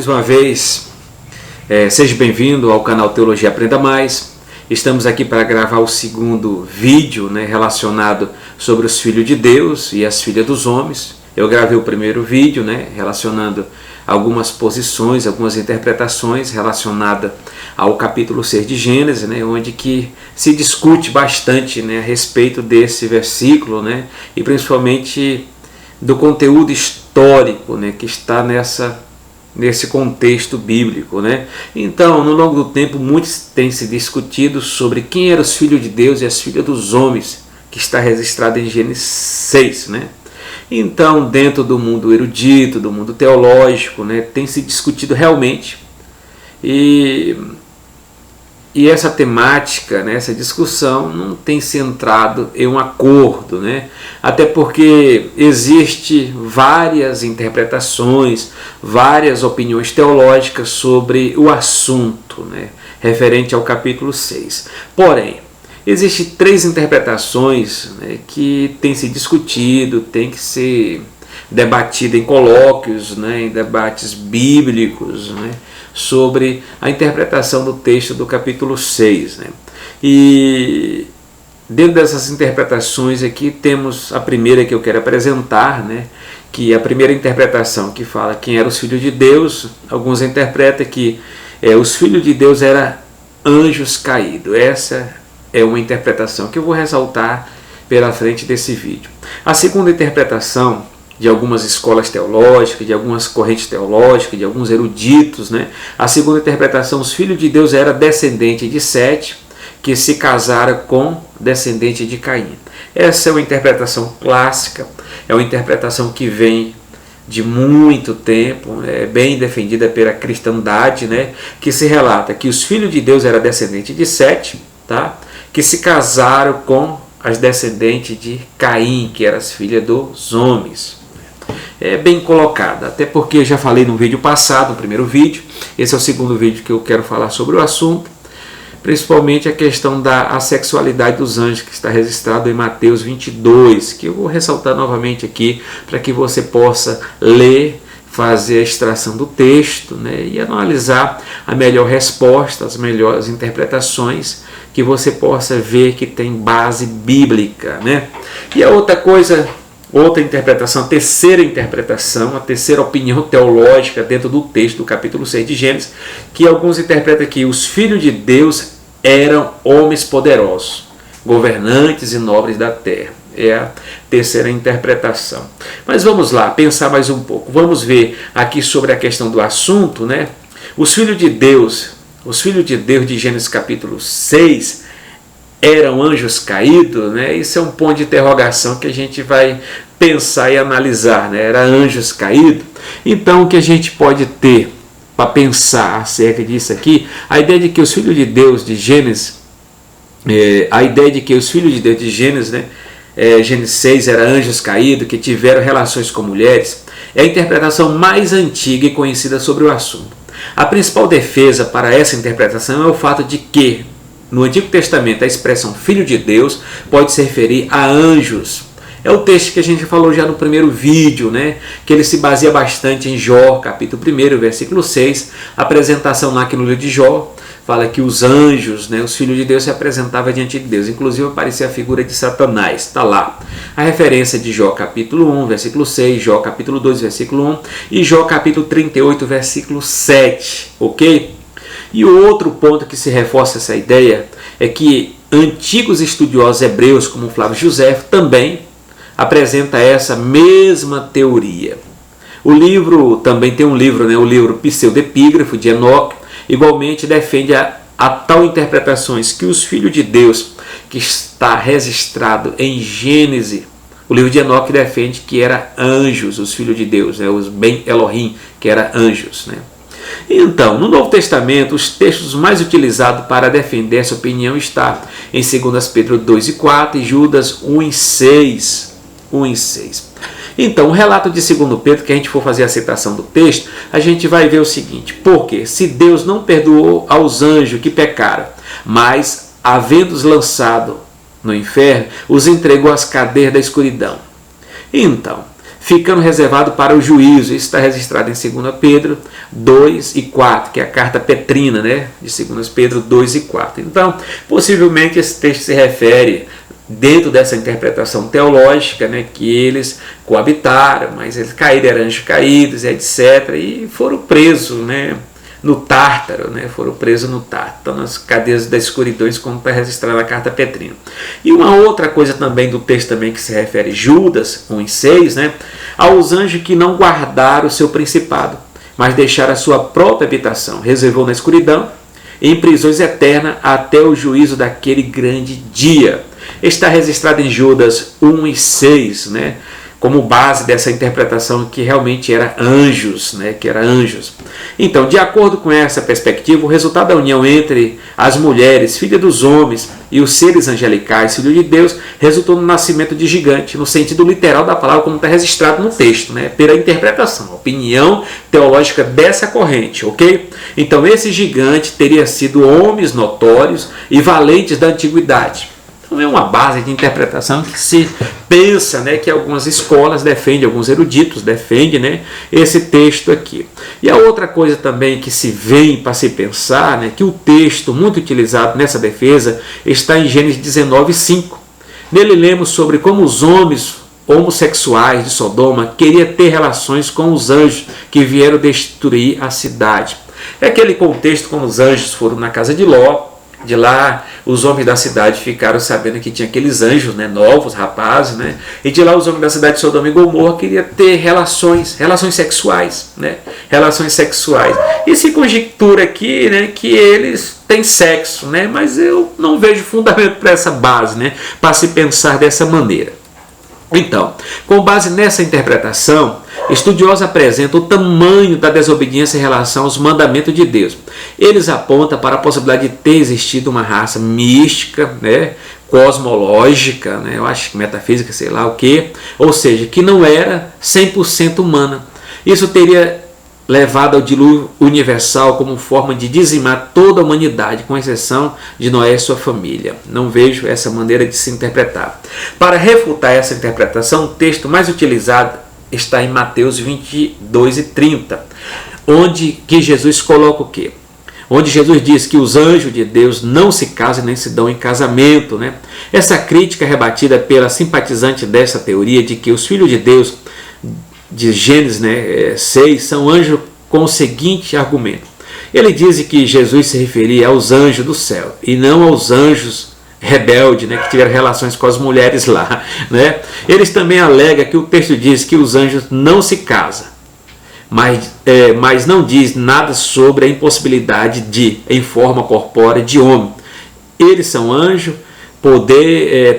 Mais uma vez, seja bem-vindo ao canal Teologia Aprenda Mais. Estamos aqui para gravar o segundo vídeo, relacionado sobre os filhos de Deus e as filhas dos homens. Eu gravei o primeiro vídeo, relacionando algumas posições, algumas interpretações relacionadas ao capítulo 6 de Gênesis, onde que se discute bastante a respeito desse versículo, e principalmente do conteúdo histórico que está nesse contexto bíblico. Então, no longo do tempo, muitos têm se discutido sobre quem eram os filhos de Deus e as filhas dos homens, que está registrado em Gênesis 6. Então, dentro do mundo erudito, do mundo teológico, tem se discutido realmente, e essa temática, essa discussão não tem se entrado em um acordo, até porque existe várias interpretações, várias opiniões teológicas sobre o assunto, referente ao capítulo 6. Porém, existem três interpretações que têm se discutido, têm que ser debatido em colóquios, em debates bíblicos, sobre a interpretação do texto do capítulo 6. E dentro dessas interpretações aqui temos a primeira que eu quero apresentar, que é a primeira interpretação que fala quem eram os filhos de Deus. Alguns interpretam que os filhos de Deus eram anjos caídos. Essa é uma interpretação que eu vou ressaltar pela frente desse vídeo. A segunda interpretação de algumas escolas teológicas, de algumas correntes teológicas, de alguns eruditos, a segunda interpretação, os filhos de Deus eram descendentes de Sete, que se casaram com descendente de Caim. Essa é uma interpretação clássica, é uma interpretação que vem de muito tempo, é bem defendida pela cristandade, que se relata que os filhos de Deus eram descendentes de Sete, que se casaram com as descendentes de Caim, que eram as filhas dos homens. É bem colocada, até porque eu já falei no vídeo passado, no primeiro vídeo. Esse é o segundo vídeo que eu quero falar sobre o assunto, principalmente a questão da assexualidade dos anjos, que está registrado em Mateus 22, que eu vou ressaltar novamente aqui, para que você possa ler, fazer a extração do texto, e analisar a melhor resposta, as melhores interpretações, que você possa ver que tem base bíblica. E a outra coisa, outra interpretação, a terceira opinião teológica dentro do texto do capítulo 6 de Gênesis, que alguns interpretam que os filhos de Deus eram homens poderosos, governantes e nobres da terra. É a terceira interpretação. Mas vamos lá, pensar mais um pouco. Vamos ver aqui sobre a questão do assunto. Os filhos de Deus de Gênesis capítulo 6 eram anjos caídos? Isso é um ponto de interrogação que a gente vai pensar e analisar. Era anjos caídos? Então, o que a gente pode ter para pensar acerca disso aqui, a ideia de que os filhos de Deus de Gênesis, Gênesis 6 eram anjos caídos que tiveram relações com mulheres, é a interpretação mais antiga e conhecida sobre o assunto. A principal defesa para essa interpretação é o fato de que, no Antigo Testamento, a expressão filho de Deus pode se referir a anjos. É o texto que a gente falou já no primeiro vídeo, que ele se baseia bastante em Jó, capítulo 1, versículo 6, a apresentação lá que no livro de Jó, fala que os anjos, os filhos de Deus, se apresentavam diante de Deus. Inclusive aparecia a figura de Satanás, está lá. A referência de Jó capítulo 1, versículo 6, Jó capítulo 2, versículo 1 e Jó capítulo 38, versículo 7, ok? E o outro ponto que se reforça essa ideia é que antigos estudiosos hebreus, como Flávio José, também apresenta essa mesma teoria. O livro, também tem um livro, o livro Pseudepígrafo, de Enoque, igualmente defende a tal interpretações que os filhos de Deus, que está registrado em Gênesis, o livro de Enoque defende que eram anjos, os filhos de Deus, os Ben Elohim, que eram anjos. Então, no Novo Testamento, os textos mais utilizados para defender essa opinião está em 2 Pedro 2 e 4 e Judas 1 e 6. Então, o relato de 2 Pedro, que a gente for fazer a citação do texto, a gente vai ver o seguinte: porque se Deus não perdoou aos anjos que pecaram, mas, havendo-os lançado no inferno, os entregou às cadeias da escuridão. Então, ficando reservado para o juízo. Isso está registrado em 2 Pedro 2 e 4, que é a carta petrina, né, de 2 Pedro 2 e 4. Então, possivelmente esse texto se refere, dentro dessa interpretação teológica, né, que eles coabitaram, mas eles caíram, eram anjos caídos, etc., e foram presos, né, no Tártaro, né, foram presos no Tártaro, então, nas cadeias das escuridões, como está registrado na carta petrina. E uma outra coisa também do texto também que se refere a Judas 1 e 6, né, aos anjos que não guardaram o seu principado, mas deixaram a sua própria habitação, reservou na escuridão, em prisões eternas, até o juízo daquele grande dia. Está registrado em Judas 1 e 6, né, como base dessa interpretação que realmente era anjos, né, que era anjos. Então, de acordo com essa perspectiva, o resultado da união entre as mulheres, filhas dos homens, e os seres angelicais, filhos de Deus, resultou no nascimento de gigante, no sentido literal da palavra, como está registrado no texto, né, pela interpretação, a opinião teológica dessa corrente, ok? Então, esse gigante teria sido homens notórios e valentes da antiguidade. Então é uma base de interpretação que se pensa, né, que algumas escolas defendem, alguns eruditos defendem, né, esse texto aqui. E a outra coisa também que se vem para se pensar, né, que o texto muito utilizado nessa defesa está em Gênesis 19:5. Nele lemos sobre como os homens homossexuais de Sodoma queriam ter relações com os anjos que vieram destruir a cidade. É aquele contexto quando os anjos foram na casa de Ló. De lá, os homens da cidade ficaram sabendo que tinha aqueles anjos, né, novos, rapazes, né, e de lá os homens da cidade de Sodoma e Gomorra queriam ter relações sexuais, né, relações sexuais. E se conjectura aqui, né, que eles têm sexo, né, mas eu não vejo fundamento para essa base, né, para se pensar dessa maneira. Então, com base nessa interpretação, estudiosos apresentam o tamanho da desobediência em relação aos mandamentos de Deus. Eles apontam para a possibilidade de ter existido uma raça mística, né, cosmológica, né, eu acho que metafísica, sei lá o que, ou seja, que não era 100% humana. Isso teria levado ao dilúvio universal como forma de dizimar toda a humanidade, com exceção de Noé e sua família. Não vejo essa maneira de se interpretar. Para refutar essa interpretação, o texto mais utilizado está em Mateus 22 e 30, onde que Jesus coloca o quê? Onde Jesus diz que os anjos de Deus não se casam nem se dão em casamento, né? Essa crítica é rebatida pela simpatizante dessa teoria de que os filhos de Deus de Gênesis, né, 6 são anjos com o seguinte argumento. Ele diz que Jesus se referia aos anjos do céu e não aos anjos rebeldes, né, que tiveram relações com as mulheres lá, né? Eles também alegam que o texto diz que os anjos não se casam, mas não diz nada sobre a impossibilidade de, em forma corpórea, de homem. Eles são anjos,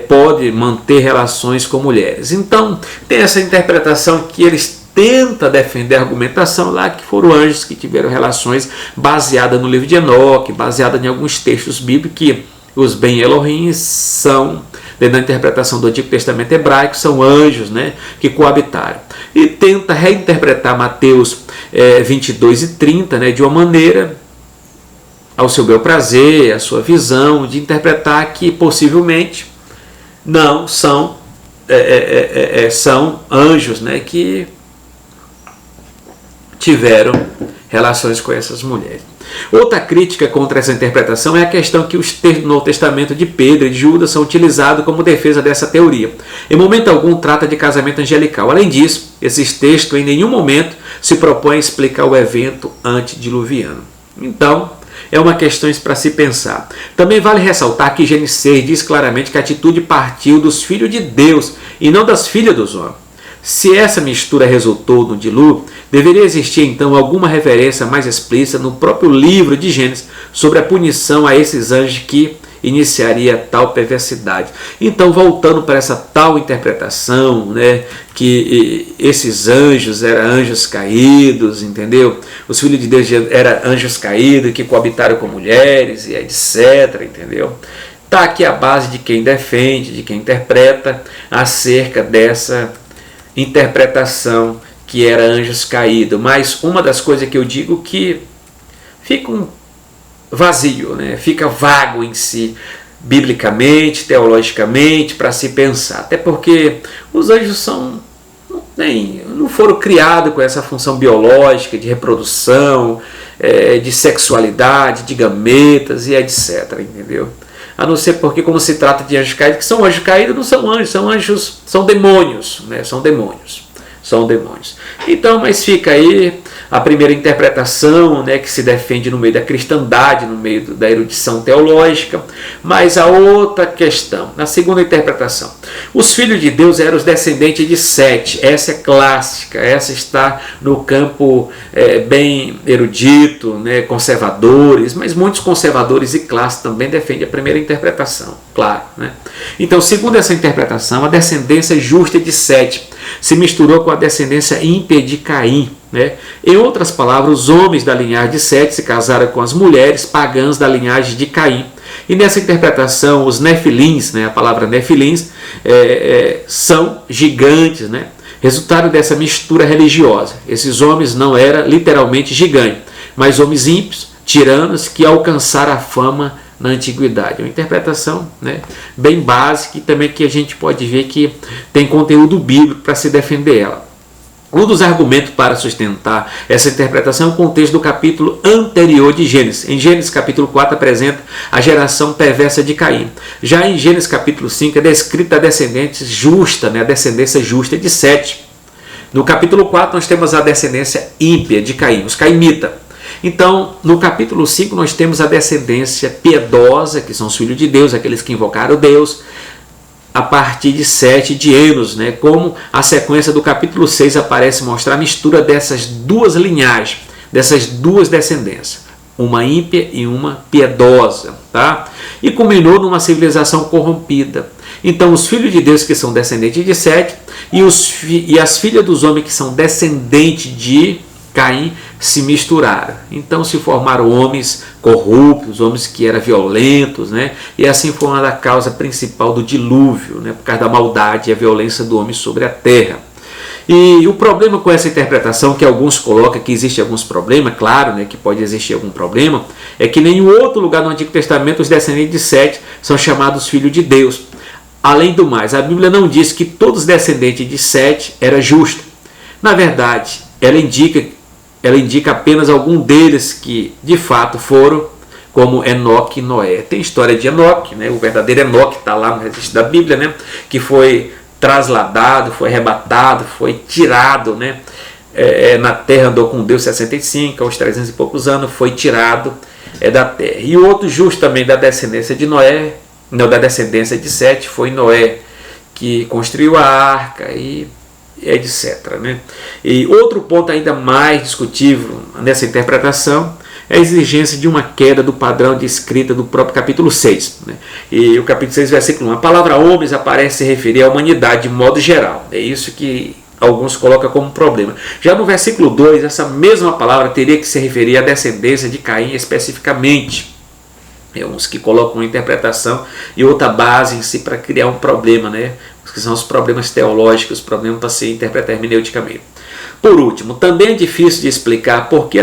pode manter relações com mulheres. Então, tem essa interpretação que eles tentam defender a argumentação lá, que foram anjos que tiveram relações baseadas no livro de Enoque, baseadas em alguns textos bíblicos, que os Ben Elohim são, dentro da interpretação do Antigo Testamento hebraico, são anjos, né, que coabitaram. E tenta reinterpretar Mateus 22 e 30, né, de uma maneira ao seu bel prazer, a sua visão, de interpretar que possivelmente não são, são anjos, né, que tiveram relações com essas mulheres. Outra crítica contra essa interpretação é a questão que os textos do Novo Testamento de Pedro e de Judas são utilizados como defesa dessa teoria. Em momento algum trata de casamento angelical. Além disso, esses textos em nenhum momento se propõem a explicar o evento antediluviano. Então, é uma questão para se pensar. Também vale ressaltar que Gênesis 6 diz claramente que a atitude partiu dos filhos de Deus e não das filhas dos homens. Se essa mistura resultou no dilúvio, deveria existir então alguma referência mais explícita no próprio livro de Gênesis sobre a punição a esses anjos que iniciaria tal perversidade. Então, voltando para essa tal interpretação, né, que esses anjos eram anjos caídos, entendeu? Os filhos de Deus eram anjos caídos que coabitaram com mulheres e etc, entendeu? Está aqui a base de quem defende, de quem interpreta acerca dessa interpretação que era anjos caídos. Mas uma das coisas que eu digo que fica um vazio, né? Fica vago em si, biblicamente, teologicamente, para se pensar. Até porque os anjos não foram criados com essa função biológica de reprodução, de sexualidade, de gametas e etc, entendeu? A não ser porque, como se trata de anjos caídos, que são anjos caídos, não são anjos, são demônios, né? São demônios. Então, mas fica aí a primeira interpretação, né, que se defende no meio da cristandade, no meio da erudição teológica. Mas a outra questão, na segunda interpretação, os filhos de Deus eram os descendentes de Sete. Essa é clássica, essa está no campo bem erudito, né, conservadores, mas muitos conservadores e clássicos também defendem a primeira interpretação, claro, né? Então, segundo essa interpretação, a descendência justa de Sete se misturou com a descendência ímpia de Caim, né? Em outras palavras, os homens da linhagem de Sete se casaram com as mulheres pagãs da linhagem de Caim. E nessa interpretação, os nefilins, né, a palavra nefilins, são gigantes, né? Resultado dessa mistura religiosa. Esses homens não eram literalmente gigantes, mas homens ímpios, tiranos, que alcançaram a fama na antiguidade. Uma interpretação, né, bem básica e também que a gente pode ver que tem conteúdo bíblico para se defender ela. Um dos argumentos para sustentar essa interpretação é o contexto do capítulo anterior de Gênesis. Em Gênesis capítulo 4 apresenta a geração perversa de Caim. Já em Gênesis capítulo 5 é descrita a descendência justa, né, a descendência justa de Sete. No capítulo 4 nós temos a descendência ímpia de Caim, os caimitas. Então, no capítulo 5 nós temos a descendência piedosa, que são os filhos de Deus, aqueles que invocaram Deus, a partir de Sete de Enos, né? Como a sequência do capítulo 6 aparece mostrar a mistura dessas duas linhagens, dessas duas descendências, uma ímpia e uma piedosa, tá? E culminou numa civilização corrompida. Então, os filhos de Deus que são descendentes de Sete e as filhas dos homens que são descendentes de Caim se misturaram. Então se formaram homens corruptos, homens que eram violentos, né? E assim foi uma da causa principal do dilúvio, né? Por causa da maldade e a violência do homem sobre a terra. E o problema com essa interpretação, que alguns colocam que existe alguns problemas, claro, né, que pode existir algum problema, é que em nenhum outro lugar no Antigo Testamento os descendentes de Sete são chamados filhos de Deus. Além do mais, a Bíblia não diz que todos os descendentes de Sete eram justos. Na verdade, ela indica apenas algum deles que de fato foram, como Enoque e Noé. Tem história de Enoque, né? O verdadeiro Enoque está lá no registro da Bíblia, né? Que foi trasladado, foi arrebatado, foi tirado, né? Na terra andou com Deus 65, aos 300 e poucos anos, foi tirado da terra. E o outro justo também da descendência de Noé, não, da descendência de Sete, foi Noé, que construiu a arca e etc, né? E outro ponto ainda mais discutível nessa interpretação é a exigência de uma queda do padrão de escrita do próprio capítulo 6, né? E o capítulo 6, versículo 1, a palavra homens aparece se referir à humanidade de modo geral. É isso que alguns colocam como problema. Já no versículo 2, essa mesma palavra teria que se referir à descendência de Caim especificamente. Uns que colocam uma interpretação e outra base em si para criar um problema, né? Que são os problemas teológicos, os problemas para se interpretar hermeneuticamente. Por último, também é difícil de explicar porque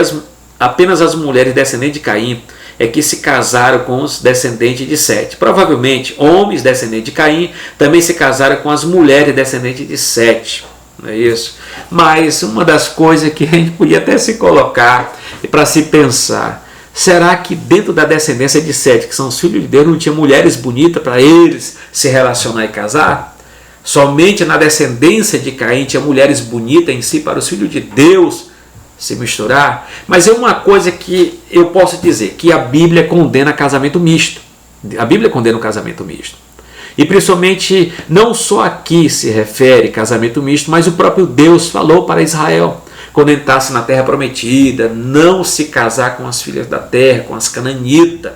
apenas as mulheres descendentes de Caim é que se casaram com os descendentes de Sete. Provavelmente, homens descendentes de Caim também se casaram com as mulheres descendentes de Sete. Não é isso? Mas uma das coisas que a gente podia até se colocar para se pensar, será que dentro da descendência de Sete, que são os filhos de Deus, não tinha mulheres bonitas para eles se relacionar e casar? Somente na descendência de Caim tinha mulheres bonitas em si para os filhos de Deus se misturar? Mas é uma coisa que eu posso dizer, que a Bíblia condena casamento misto. A Bíblia condena o casamento misto. E principalmente, não só aqui se refere casamento misto, mas o próprio Deus falou para Israel, quando entrasse na terra prometida, não se casar com as filhas da terra, com as cananitas.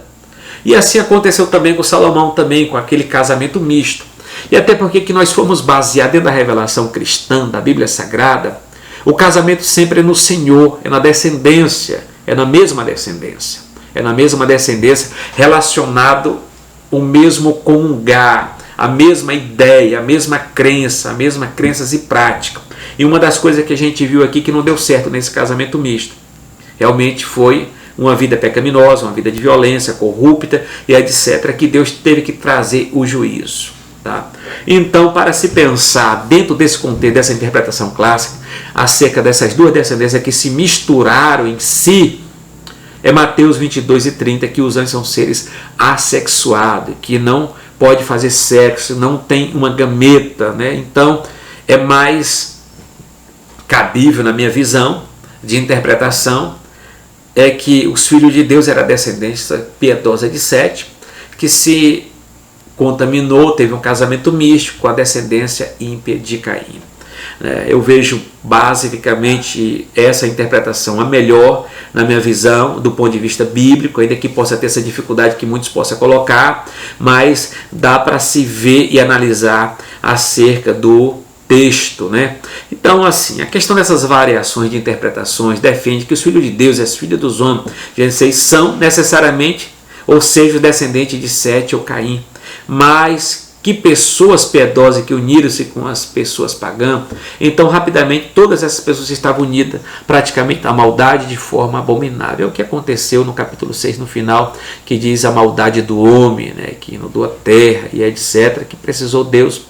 E assim aconteceu também com Salomão, também com aquele casamento misto. E até porque que nós fomos baseados dentro da revelação cristã, da Bíblia Sagrada, o casamento sempre é no Senhor, é na descendência, é na mesma descendência. É na mesma descendência, relacionado o mesmo comungar, a mesma ideia, a mesma crenças e prática. E uma das coisas que a gente viu aqui que não deu certo nesse casamento misto, realmente foi uma vida pecaminosa, uma vida de violência, corrupta e etc., que Deus teve que trazer o juízo. Tá? Então, para se pensar dentro desse contexto, dessa interpretação clássica, acerca dessas duas descendências que se misturaram em si, é Mateus 22:30, que os anjos são seres assexuados, que não pode fazer sexo, não tem uma gameta, né? Então, é mais cabível, na minha visão de interpretação, é que os filhos de Deus eram a descendência piedosa de Sete, que se contaminou, teve um casamento místico com a descendência ímpia de Caim. Eu vejo basicamente essa interpretação a melhor, na minha visão, do ponto de vista bíblico, ainda que possa ter essa dificuldade que muitos possam colocar, mas dá para se ver e analisar acerca do texto, né? Então, assim, a questão dessas variações de interpretações defende que os filhos de Deus e as filhas dos homens, Gênesis 6, são necessariamente, ou seja, o descendente de Sete ou Caim, mas que pessoas piedosas que uniram-se com as pessoas pagãs. Então, rapidamente, todas essas pessoas estavam unidas praticamente à maldade de forma abominável. É o que aconteceu no capítulo 6, no final, que diz a maldade do homem, né, que inundou a terra e etc., que precisou Deus.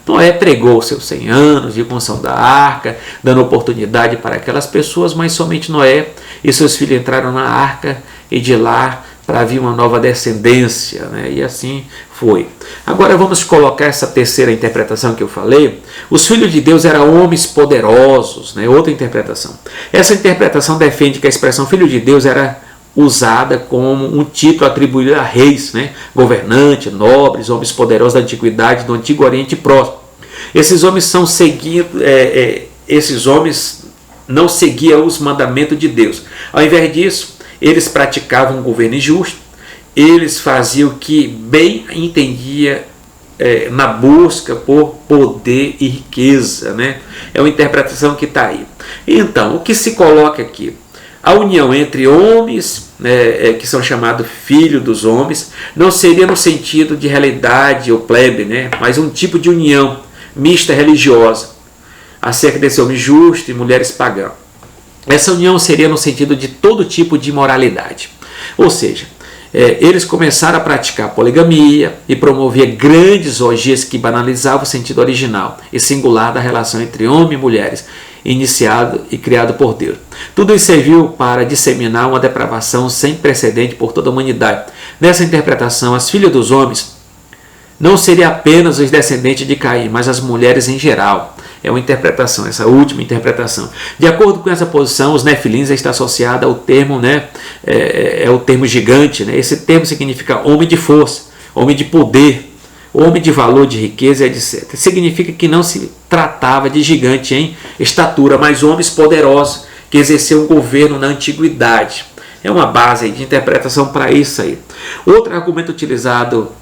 Noé pregou seus 100 anos de construção da arca, dando oportunidade para aquelas pessoas, mas somente Noé e seus filhos entraram na arca e de lá para vir uma nova descendência, né? E assim foi. Agora vamos colocar essa terceira interpretação que eu falei. Os filhos de Deus eram homens poderosos, né? Outra interpretação. Essa interpretação defende que a expressão filho de Deus era usada como um título atribuído a reis, né? Governantes, nobres, homens poderosos da antiguidade, do Antigo Oriente Próximo. Esses homens são seguidos, esses homens não seguiam os mandamentos de Deus. Ao invés disso, eles praticavam um governo injusto, eles faziam o que bem entendia na busca por poder e riqueza, né? É uma interpretação que está aí. Então, o que se coloca aqui? A união entre homens, né, que são chamados filhos dos homens, não seria no sentido de realidade ou plebe, né, mas um tipo de união mista religiosa, acerca desse homem justo e mulheres pagãs. Essa união seria no sentido de todo tipo de imoralidade. Ou seja, eles começaram a praticar poligamia e promover grandes orgias que banalizavam o sentido original e singular da relação entre homem e mulheres, iniciado e criado por Deus. Tudo isso serviu para disseminar uma depravação sem precedente por toda a humanidade. Nessa interpretação, as filhas dos homens não seriam apenas os descendentes de Caim, mas as mulheres em geral. É uma interpretação, essa última interpretação. De acordo com essa posição, os nefilins está associado ao termo, né, é o termo gigante, né? Esse termo significa homem de força, homem de poder, homem de valor, de riqueza, etc. Significa que não se tratava de gigante em estatura, mas homens poderosos que exerceram um governo na antiguidade. É uma base de interpretação para isso aí. Outro argumento utilizado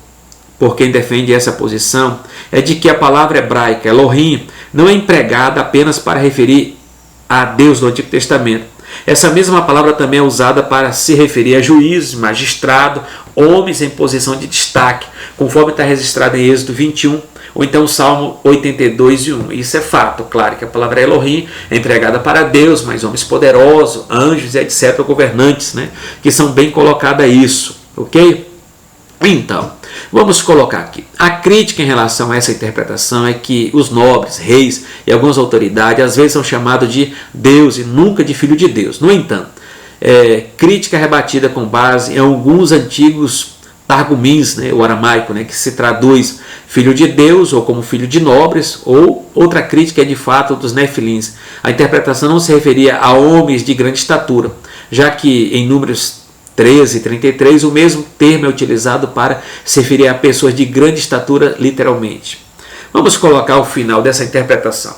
por quem defende essa posição é de que a palavra hebraica Elohim não é empregada apenas para referir a Deus no Antigo Testamento. Essa mesma palavra também é usada para se referir a juízes, magistrados, homens em posição de destaque, conforme está registrado em Êxodo 21, ou então Salmo 82:1. Isso é fato, claro que a palavra Elohim é empregada para Deus, mas homens poderosos, anjos e etc., governantes, né, que são bem colocados a isso, ok? Então, vamos colocar aqui. A crítica em relação a essa interpretação é que os nobres, reis e algumas autoridades às vezes são chamados de Deus e nunca de filho de Deus. No entanto, crítica rebatida com base em alguns antigos targumins, né, o aramaico, né, que se traduz filho de Deus ou como filho de nobres, ou outra crítica é de fato dos nefilins. A interpretação não se referia a homens de grande estatura, já que em Números 13:33, o mesmo termo é utilizado para se referir a pessoas de grande estatura, literalmente. Vamos colocar o final dessa interpretação.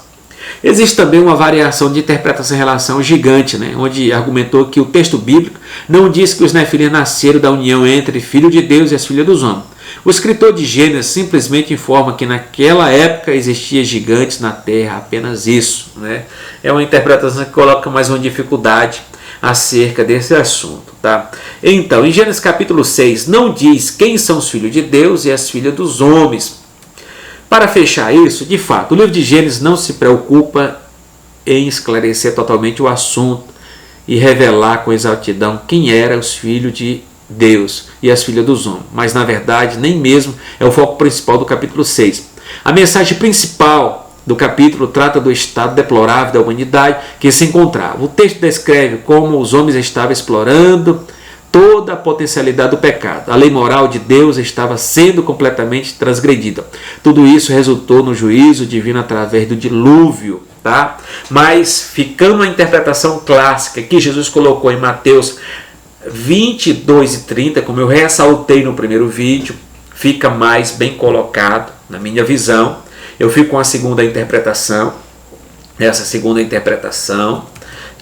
Existe também uma variação de interpretação em relação ao gigante, né, onde argumentou que o texto bíblico não diz que os nefilim nasceram da união entre filho de Deus e as filhas dos homens. O escritor de Gênesis simplesmente informa que naquela época existia gigantes na terra, apenas isso, né? É uma interpretação que coloca mais uma dificuldade acerca desse assunto, tá? Então, em Gênesis capítulo 6, não diz quem são os filhos de Deus e as filhas dos homens. Para fechar isso, de fato, o livro de Gênesis não se preocupa em esclarecer totalmente o assunto e revelar com exatidão quem eram os filhos de Deus e as filhas dos homens, mas na verdade nem mesmo é o foco principal do capítulo 6. A mensagem principal do capítulo trata do estado deplorável da humanidade que se encontrava. O texto descreve como os homens estavam explorando toda a potencialidade do pecado. A lei moral de Deus estava sendo completamente transgredida. Tudo isso resultou no juízo divino através do dilúvio. Tá? Mas ficando a interpretação clássica que Jesus colocou em Mateus 22 e 30, como eu ressaltei no primeiro vídeo, fica mais bem colocado na minha visão. Eu fico com a segunda interpretação. Essa segunda interpretação,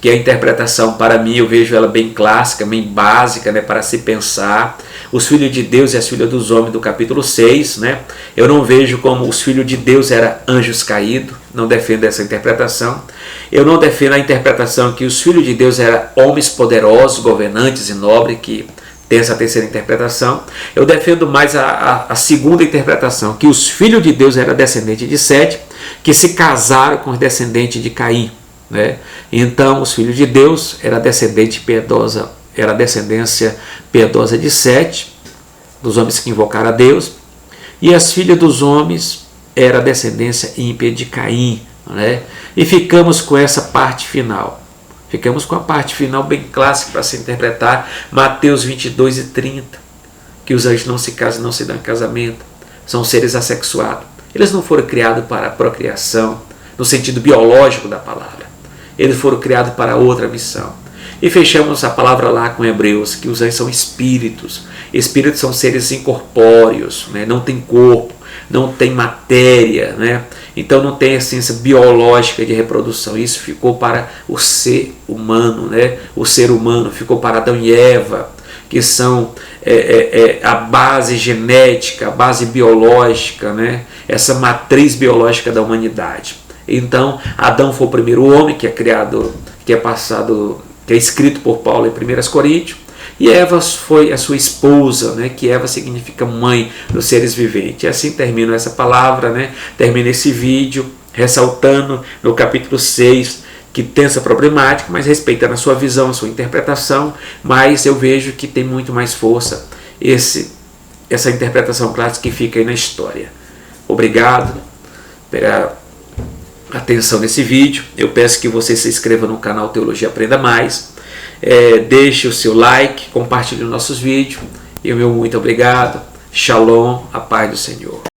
que a interpretação, para mim, eu vejo ela bem clássica, bem básica, né, para se pensar. Os filhos de Deus e as filhas dos homens, do capítulo 6, né? Eu não vejo como os filhos de Deus eram anjos caídos, não defendo essa interpretação. Eu não defendo a interpretação que os filhos de Deus eram homens poderosos, governantes e nobres, que tem essa terceira interpretação. Eu defendo mais a segunda interpretação, que os filhos de Deus eram descendentes de Sete, que se casaram com os descendentes de Caim. Né? Então, os filhos de Deus era descendente piedosa, era a descendência piedosa de Sete, dos homens que invocaram a Deus, e as filhas dos homens era a descendência ímpia de Caim. Né? E ficamos com essa parte final. Ficamos com a parte final bem clássica para se interpretar, Mateus 22 e 30, que os anjos não se casam, não se dão casamento, são seres assexuados. Eles não foram criados para a procriação, no sentido biológico da palavra. Eles foram criados para outra missão. E fechamos a palavra lá com Hebreus, que os anjos são espíritos. Espíritos são seres incorpóreos, né? Não tem corpo, não tem matéria, né? Então não tem essência biológica de reprodução. Isso ficou para o ser humano, né? O ser humano ficou para Adão e Eva, que são a base genética, a base biológica, né? Essa matriz biológica da humanidade. Então, Adão foi o primeiro homem que é criado, que é escrito por Paulo em 1 Coríntios, e Eva foi a sua esposa, né? Que Eva significa mãe dos seres viventes. E assim termino essa palavra, né? Termino esse vídeo ressaltando no capítulo 6 que tem essa problemática, mas respeitando a sua visão, a sua interpretação, mas eu vejo que tem muito mais força essa interpretação clássica que fica aí na história. Obrigado pela atenção nesse vídeo. Eu peço que você se inscreva no canal Teologia Aprenda Mais, deixe o seu like, compartilhe nossos vídeos, e o meu muito obrigado. Shalom, a paz do Senhor.